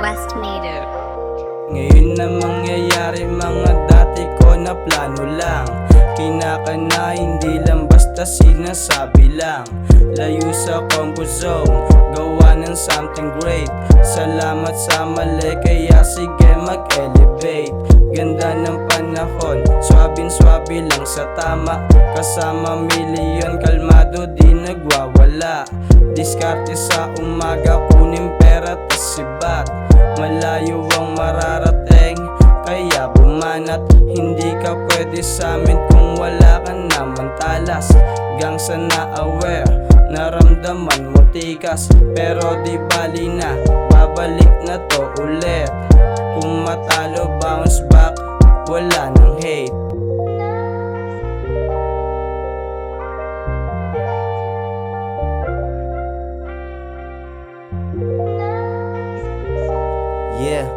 West Mader. Ngayon na mangyayari mga dati ko na plano lang. Kinakana hindi lang basta sinasabi lang. Layo sa comfort zone, gawa ng something great. Salamat sa mali kaya sige mag-elevate. Ganda ng panahon, swabing-swabe lang sa tama. Kasama milyon, kalmado di nagwawala. Diskarte sa umaga, kunin pera tas sibat. Malayo ang mararating, kaya bumanat. Hindi ka pwede sa amin kung wala ka naman talas. Gang sa na-aware, naramdaman mo tikas. Pero di bali na, babalik na to ulit. Kung matalo, bounce back, wala nang hate. Yeah,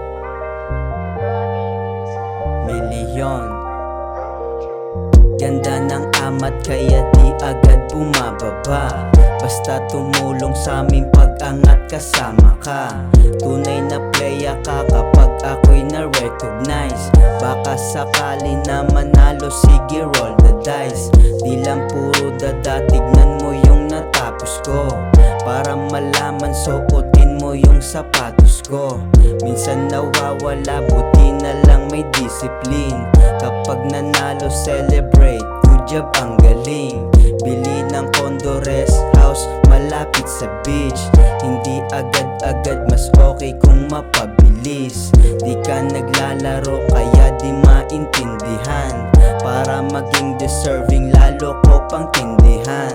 milyon. Ganda ng amat kaya di agad bumababa. Basta tumulong sa aming pag-angat kasama ka. Tunay na playa ka kapag ako'y na-recognize. Baka sakali na manalo, sige roll the dice. Di lang puro dada, tignan mo yung natapos ko. Para malaman suotin mo yung sapatos ko. Minsan nawawala, buti na lang may discipline. Kapag nanalo celebrate, good job ang galing. Bili ng condo, rest house, malapit sa beach. Hindi agad-agad, mas okay kung mapabilis. Di ka naglalaro kaya di maintindihan. Para maging deserving lalo ko pang tindihan.